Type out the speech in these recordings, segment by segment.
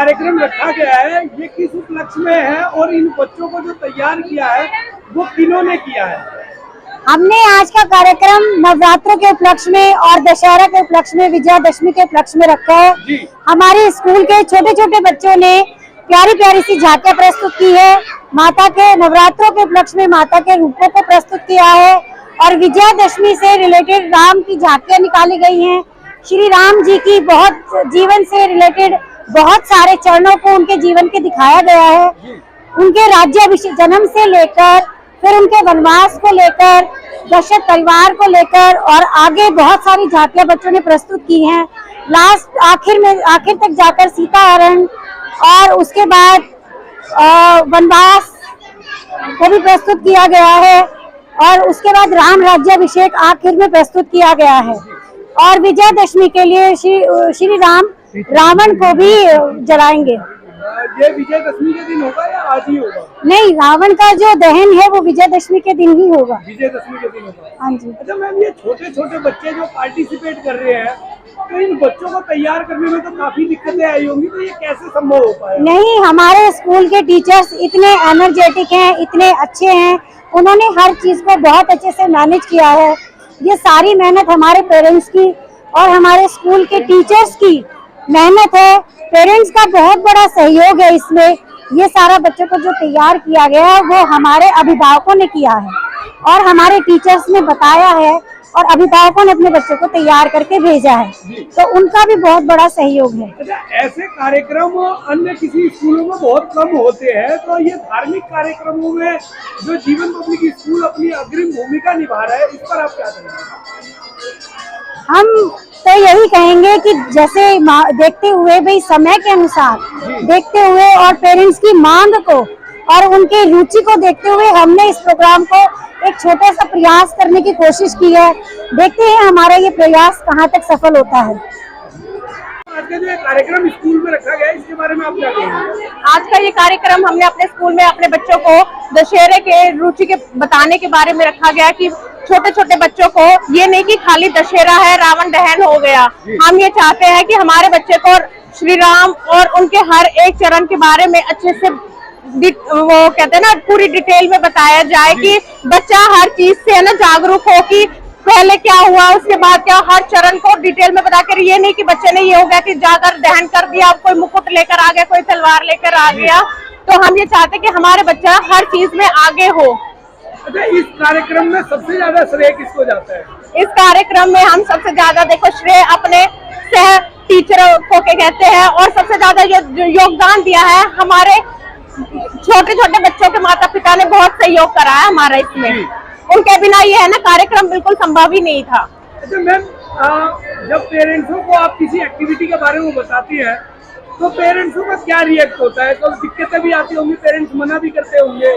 कार्यक्रम रखा गया है ये किस उपलक्ष्य में है और इन बच्चों को जो तैयार किया है वो किन्होंने किया है? हमने आज का कार्यक्रम नवरात्रों के उपलक्ष्य में और दशहरा के उपलक्ष्य में, विजयादशमी के उपलक्ष्य में रखा है। हमारे स्कूल के छोटे छोटे बच्चों ने प्यारी प्यारी सी झांकियां प्रस्तुत की है। माता के नवरात्रों के उपलक्ष्य में माता के रूपों को प्रस्तुत किया है और विजयादशमी से रिलेटेड राम की झांकियां निकाली गई हैं। श्री राम जी की बहुत जीवन से रिलेटेड बहुत सारे चरणों को उनके जीवन के दिखाया गया है। उनके राज्याभिषेक जन्म से लेकर फिर उनके वनवास को लेकर, दशरथ परिवार को लेकर और आगे बहुत सारी झांकियां बच्चों ने प्रस्तुत की हैं। लास्ट आखिर तक जाकर सीता हरण और उसके बाद वनवास को भी प्रस्तुत किया गया है और उसके बाद राम राज्याभिषेक आखिर में प्रस्तुत किया गया है। और विजयादशमी के लिए श्री राम रावण को भी जलाएंगे। ये विजयादशमी के दिन होगा या आज ही होगा? नहीं, रावण का जो दहन है वो विजयादशमी के दिन ही होगा। विजयादशमी के दिन होगा। हाँ जी। अच्छा मैम, ये छोटे छोटे बच्चे जो पार्टिसिपेट कर रहे हैं तो इन बच्चों को तैयार करने में तो काफी दिक्कतें आई होंगी, तो ये कैसे संभव हो पाया? नहीं, हमारे स्कूल के टीचर्स इतने एनर्जेटिक हैं, इतने अच्छे हैं, उन्होंने हर चीज को बहुत अच्छे से मैनेज किया है। ये सारी मेहनत हमारे पेरेंट्स की और हमारे स्कूल के टीचर्स की मेहनत है। पेरेंट्स का बहुत बड़ा सहयोग है इसमें। ये सारा बच्चों को जो तैयार किया गया है वो हमारे अभिभावकों ने किया है और हमारे टीचर्स ने बताया है और अभिभावकों ने अपने बच्चों को तैयार करके भेजा है, तो उनका भी बहुत बड़ा सहयोग है। अच्छा, ऐसे कार्यक्रम अन्य किसी स्कूलों में बहुत कम होते हैं, तो ये धार्मिक कार्यक्रमों में जो जीवन पब्लिक स्कूल अपनी अग्रिम भूमिका निभा रहा है, इस पर आप क्या कहेंगे? हम तो यही कहेंगे कि जैसे देखते हुए भाई समय के अनुसार देखते हुए और पेरेंट्स की मांग को और उनके रुचि को देखते हुए हमने इस प्रोग्राम को एक छोटा सा प्रयास करने की कोशिश की है। देखते हैं हमारा ये प्रयास कहाँ तक सफल होता है। आज का जो कार्यक्रम स्कूल में रखा गया है इसके बारे में आप क्या कहेंगे? आज का ये कार्यक्रम हमने अपने स्कूल में अपने बच्चों को दशहरे के रुचि के बताने के बारे में रखा गया कि छोटे छोटे बच्चों को ये नहीं कि खाली दशहरा है, रावण दहन हो गया। हम ये चाहते हैं कि हमारे बच्चे को श्री राम और उनके हर एक चरण के बारे में अच्छे से वो कहते हैं ना पूरी डिटेल में बताया जाए कि बच्चा हर चीज से है ना जागरूक हो कि पहले क्या हुआ उसके बाद क्या, हर चरण को डिटेल में बताकर। ये नहीं कि बच्चे ने ये हो गया कि जाकर दहन कर दिया, अब कोई मुकुट लेकर आ गया, कोई तलवार लेकर आ गया। तो हम ये चाहते कि हमारे बच्चा हर चीज में आगे हो। अच्छा, इस कार्यक्रम में सबसे ज्यादा श्रेय किसको जाता है? इस कार्यक्रम में हम सबसे ज्यादा देखो श्रेय अपने सह टीचरों को कहते हैं और सबसे ज्यादा योगदान दिया है हमारे छोटे छोटे बच्चों के माता पिता ने बहुत सहयोग करा है हमारा इसमें। उनके बिना ये है ना कार्यक्रम बिल्कुल संभव ही नहीं था। अच्छा मैम, जब पेरेंट्सों को आप किसी एक्टिविटी के बारे में बताती हैं तो पेरेंट्सों का क्या रिएक्ट होता है? तो दिक्कतें भी आती होंगी, पेरेंट्स मना भी करते होंगे?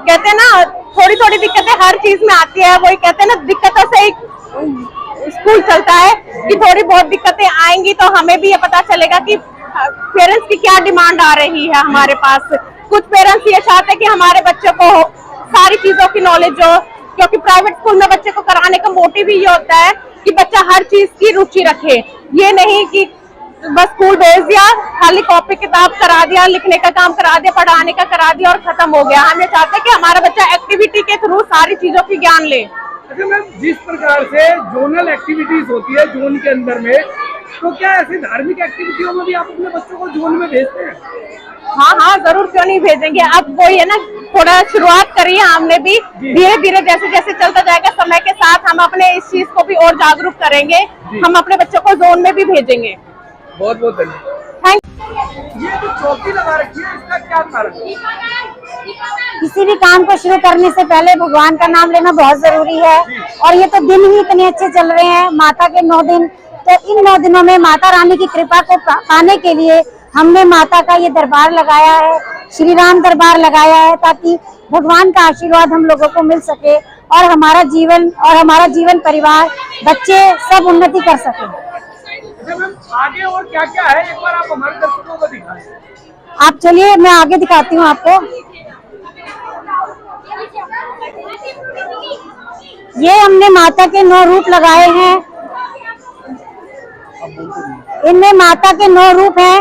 कहते हैं ना थोड़ी थोड़ी दिक्कतें हर चीज में आती है, वही कहते हैं ना दिक्कतों से ही स्कूल चलता है कि थोड़ी बहुत दिक्कतें आएंगी तो हमें भी ये पता चलेगा कि पेरेंट्स की क्या डिमांड आ रही है हमारे पास। कुछ पेरेंट्स ये चाहते हैं कि हमारे बच्चों को सारी चीजों की नॉलेज हो, क्योंकि प्राइवेट स्कूल में बच्चे को कराने का मोटिव ही ये होता है कि बच्चा हर चीज की रुचि रखे। ये नहीं कि बस स्कूल भेज दिया, खाली कॉपी किताब करा दिया, लिखने का काम करा दिया, पढ़ाने का करा दिया और खत्म हो गया। हम ये चाहते हैं कि हमारा बच्चा एक्टिविटी के थ्रू सारी चीजों की ज्ञान ले। अच्छा मैम, जिस प्रकार से जोनल एक्टिविटीज होती है जोन के अंदर में, तो क्या ऐसी धार्मिक एक्टिविटियों में भी आप अपने बच्चों को जोन में भेजते हैं? हाँ, जरूर, क्यों नहीं भेजेंगे। अब वही है ना, थोड़ा शुरुआत करी है हमने भी, धीरे धीरे जैसे जैसे चलता जाएगा समय के साथ हम अपने इस चीज को भी और जागरूक करेंगे। हम अपने बच्चों को जोन में भी भेजेंगे। बहुत बहुत धन्यवाद। ये जो चौकी लगा रखी है इसका क्या कारण है? किसी भी काम को शुरू करने से पहले भगवान का नाम लेना बहुत जरूरी है और ये तो दिन ही इतने अच्छे चल रहे हैं, माता के 9 दिन। तो इन 9 दिनों में माता रानी की कृपा को पाने के लिए हमने माता का ये दरबार लगाया है, श्री राम दरबार लगाया है, ताकि भगवान का आशीर्वाद हम लोगों को मिल सके और हमारा जीवन परिवार बच्चे सब उन्नति कर सके। आगे और क्या क्या है एक बार आप हमारे दर्शकों को दिखाएं। आप चलिए, मैं आगे दिखाती हूँ आपको। ये हमने माता के 9 रूप लगाए हैं। इनमें माता के 9 रूप हैं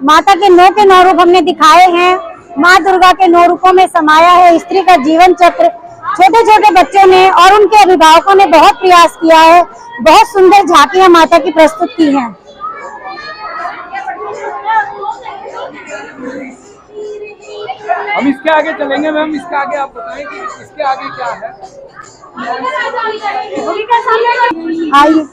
माता के 9 रूप हमने दिखाए हैं। माँ दुर्गा के 9 रूपों में समाया है स्त्री का जीवन चक्र। छोटे छोटे बच्चों ने और उनके अभिभावकों ने बहुत प्रयास किया है। बहुत सुंदर झांकियां माता की प्रस्तुत की हैं। हम इसके आगे चलेंगे मैम, इसके आगे आप बताएं कि इसके आगे क्या है। आइए,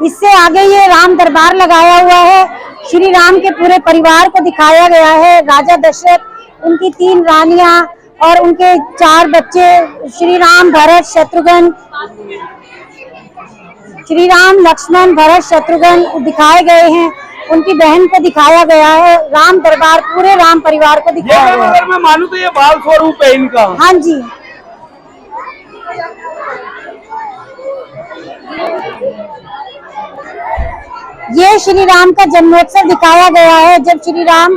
इससे आगे ये राम दरबार लगाया हुआ है। श्री राम के पूरे परिवार को दिखाया गया है। राजा दशरथ, उनकी 3 रानियां और उनके 4 बच्चे, श्री राम, भरत, शत्रुघ्न, श्री राम, लक्ष्मण, भरत, शत्रुघ्न दिखाए गए हैं। उनकी बहन को दिखाया गया है। राम दरबार पूरे राम परिवार को दिखाया गया है। अगर मैं मानूं तो ये बाल स्वरूप है इनका। हाँ जी, ये श्री राम का जन्मोत्सव दिखाया गया है। जब श्री राम,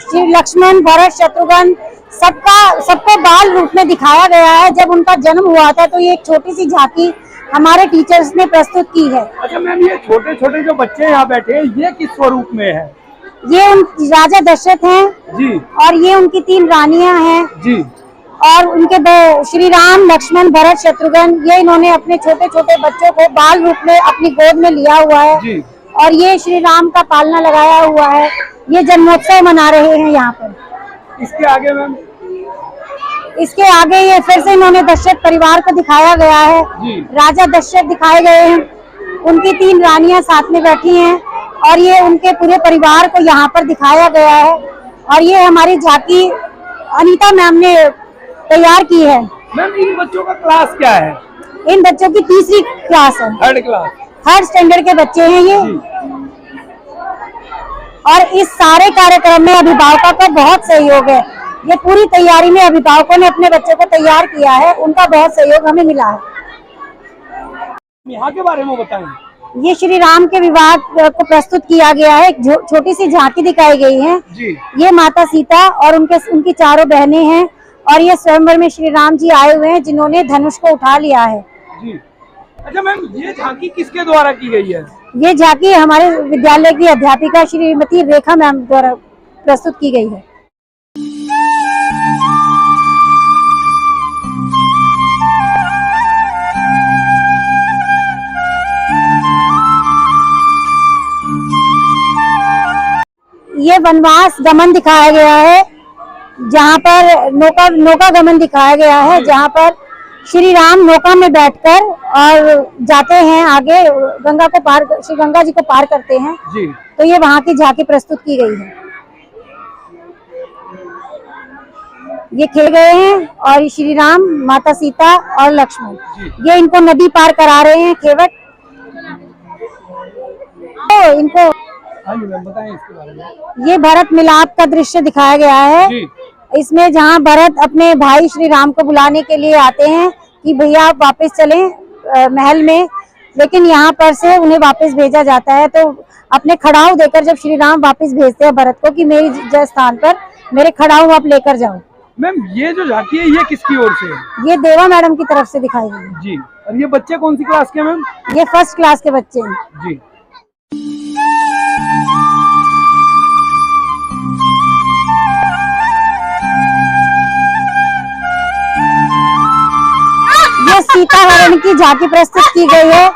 श्री लक्ष्मण, भरत, शत्रुघ्न सबको बाल रूप में दिखाया गया है। जब उनका जन्म हुआ था तो ये एक छोटी सी झांकी हमारे टीचर्स ने प्रस्तुत की है। अच्छा मैम, ये छोटे छोटे जो बच्चे यहाँ बैठे हैं ये किस स्वरूप में है? ये उन राजा दशरथ हैं जी, और ये उनकी 3 रानियां हैं जी, और उनके श्री राम, लक्ष्मण, भरत, शत्रुघ्न, ये इन्होंने अपने छोटे छोटे बच्चों को बाल रूप में अपनी गोद में लिया हुआ है जी। और ये श्री राम का पालना लगाया हुआ है। ये जन्मोत्सव मना रहे हैं यहाँ पर। इसके आगे मैम, इसके आगे ये फिर से इन्होंने दशरथ परिवार को दिखाया गया है। जी। राजा दशरथ दिखाए गए हैं, उनकी 3 रानियां साथ में बैठी हैं और ये उनके पूरे परिवार को यहाँ पर दिखाया गया है। और ये हमारी झांकी अनीता मैम ने तैयार की है। मैम इन बच्चों का क्लास क्या है? इन बच्चों की 3री क्लास है, 3rd क्लास, 3rd स्टैंडर्ड के बच्चे हैं ये। और इस सारे कार्यक्रम में अभिभावकों का बहुत सहयोग है। ये पूरी तैयारी में अभिभावकों ने अपने बच्चों को तैयार किया है, उनका बहुत सहयोग हमें मिला है। यहाँ के बारे में बताएं। ये श्री राम के विवाह को प्रस्तुत किया गया है। एक छोटी सी झांकी दिखाई गई है जी। ये माता सीता और उनकी 4 बहनें हैं और ये स्वयंवर में श्री राम जी आए हुए हैं जिन्होंने धनुष को उठा लिया है। जी। अच्छा मैम, ये झांकी किसके द्वारा की गई है? ये झांकी हमारे विद्यालय की अध्यापिका श्रीमती रेखा मैम द्वारा प्रस्तुत की गई है। ये वनवास गमन दिखाया गया है, जहाँ पर नौका गमन दिखाया गया है, जहाँ पर श्री राम नौका में बैठकर और जाते हैं आगे गंगा को पार, श्री गंगा जी को पार करते हैं जी। तो ये वहाँ की झांकी प्रस्तुत की गई है। ये खेल गए हैं और श्री राम, माता सीता और लक्ष्मण ये इनको नदी पार करा रहे हैं केवट। तो इनको बताएं इसके बारे में। ये भरत मिलाप का दृश्य दिखाया गया है जी। इसमें, जहाँ भरत अपने भाई श्री राम को बुलाने के लिए आते हैं कि भैया आप वापस चलें महल में, लेकिन यहाँ पर से उन्हें वापस भेजा जाता है। तो अपने खड़ाऊ देकर जब श्री राम वापस भेजते हैं भरत को कि मेरी स्थान पर मेरे खड़ाऊ आप लेकर जाओ। मैम ये जो झांकी है ये किसकी ओर से है? ये देवा मैडम की तरफ से दिखाई गई है। जी। और ये बच्चे कौन सी क्लास के मैम? ये 1st क्लास के बच्चे हैं। जी। ये सीता हरण की झांकी प्रस्तुत की गई है।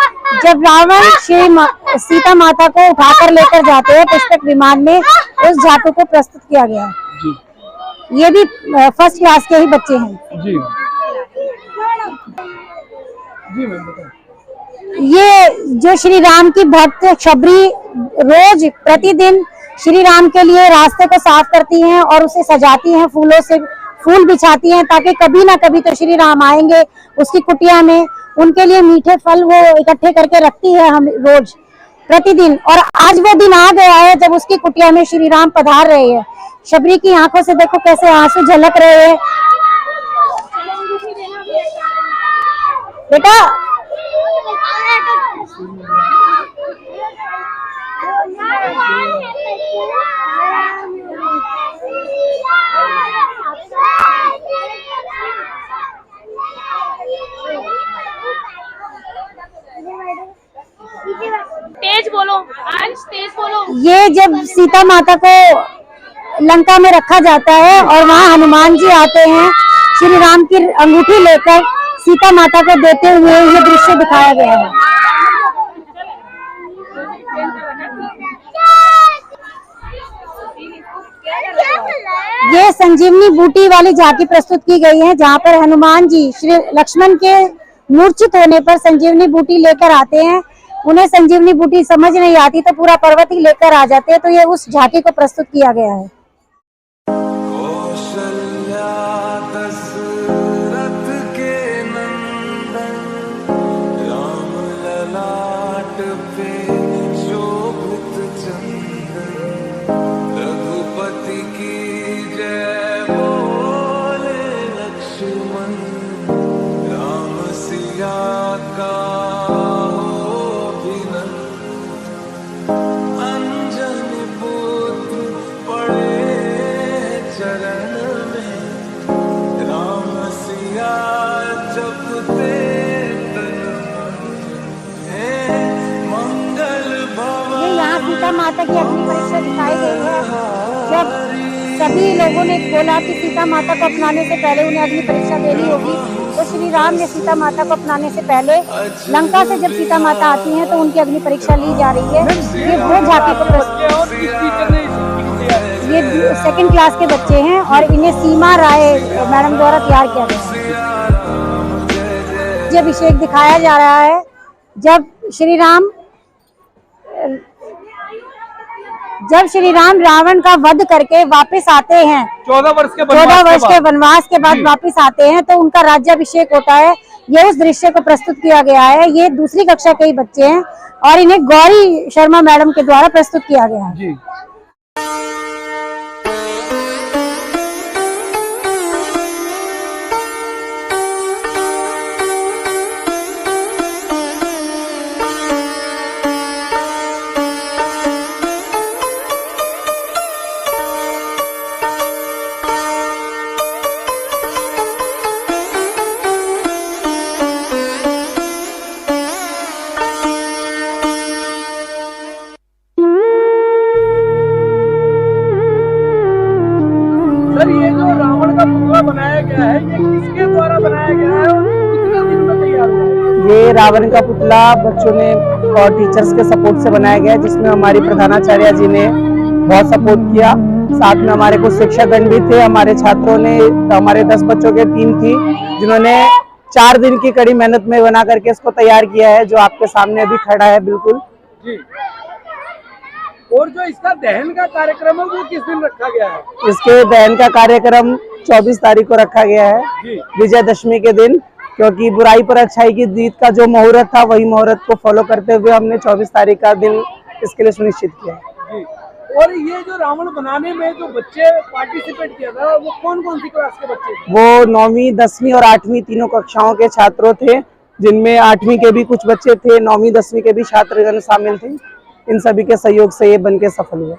जब रावण सीता माता को उठाकर लेकर जाते हैं पुष्पक विमान में, उस झांकी को प्रस्तुत किया गया है। जी। ये भी 1st क्लास के ही बच्चे हैं। जी। जी मैम बताएं। ये जो श्री राम की भक्त शबरी रोज प्रतिदिन श्री राम के लिए रास्ते को साफ करती हैं और उसे सजाती हैं, फूलों से फूल बिछाती हैं ताकि कभी ना कभी तो श्री राम आएंगे उसकी कुटिया में। उनके लिए मीठे फल वो इकट्ठे करके रखती है हम रोज प्रतिदिन। और आज वो दिन आ गया है जब उसकी कुटिया में श्री राम पधार रहे हैं। शबरी की आंखों से देखो कैसे आंसू झलक रहे हैं। बेटा बोलो, अंश तेज बोलो। ये जब सीता माता को लंका में रखा जाता है और वहाँ हनुमान जी आते हैं श्री राम की अंगूठी लेकर सीता माता को देते हुए, ये दृश्य दिखाया गया है। ये संजीवनी बूटी वाली झांकी प्रस्तुत की गई है, जहाँ पर हनुमान जी श्री लक्ष्मण के मूर्छित होने पर संजीवनी बूटी लेकर आते हैं। उन्हें संजीवनी बूटी समझ नहीं आती तो पूरा पर्वत ही लेकर आ जाते हैं, तो ये उस झांकी को प्रस्तुत किया गया है। सीता माता की अग्नि परीक्षा दिखाई गई है। जब सभी लोगों ने बोला कि सीता माता को अपनाने से पहले उन्हें अग्नि परीक्षा देनी होगी, तो श्री राम ने सीता माता को अपनाने से पहले लंका से जब सीता माता आती हैं तो उनकी अग्नि परीक्षा ली जा रही है। ये वो झांकी को ये 2nd क्लास के बच्चे हैं और इन्हें सीमा राय मैडम द्वारा तैयार किया गया है। जब अभिषेक दिखाया जा रहा है, जब श्री राम रावण का वध करके वापस आते हैं 14 वर्ष के वनवास के बाद वापस आते हैं, तो उनका राज्याभिषेक होता है। ये उस दृश्य को प्रस्तुत किया गया है। ये 2री कक्षा के ही बच्चे हैं और इन्हें गौरी शर्मा मैडम के द्वारा प्रस्तुत किया गया है। जी। सर, ये जो रावण का पुतला बनाया गया है, ये किसके द्वारा बनाया गया है और कितने दिन में तैयार हुआ है? ये रावण का पुतला बच्चों ने और टीचर्स के सपोर्ट से बनाया गया है, जिसमें हमारी प्रधानाचार्य जी ने बहुत सपोर्ट किया। साथ में हमारे कुछ शिक्षकगण भी थे। हमारे छात्रों ने, हमारे 10 बच्चों की टीम थी जिन्होंने 4 दिन की कड़ी मेहनत में बना करके इसको तैयार किया है, जो आपके सामने अभी खड़ा है। बिल्कुल जी। और जो इसका दहन का कार्यक्रम है वो किस दिन रखा गया है? इसके दहन का कार्यक्रम 24 तारीख को रखा गया है, विजयदशमी के दिन, क्योंकि बुराई पर अच्छाई की जीत का जो मुहूर्त था, वही मुहूर्त को फॉलो करते हुए हमने 24 तारीख का दिन इसके लिए सुनिश्चित किया है। जी। और ये जो रावण बनाने में जो बच्चे पार्टिसिपेट किया था, वो कौन कौन सी क्लास के बच्चे थे? वो 9वीं, 10वीं और 8वीं तीनों कक्षाओं के छात्रों थे, जिनमें 8वीं के भी कुछ बच्चे थे, 9वीं, 10वीं के भी छात्रगण शामिल थे। इन सभी के सहयोग से ये बनके सफल हुआ।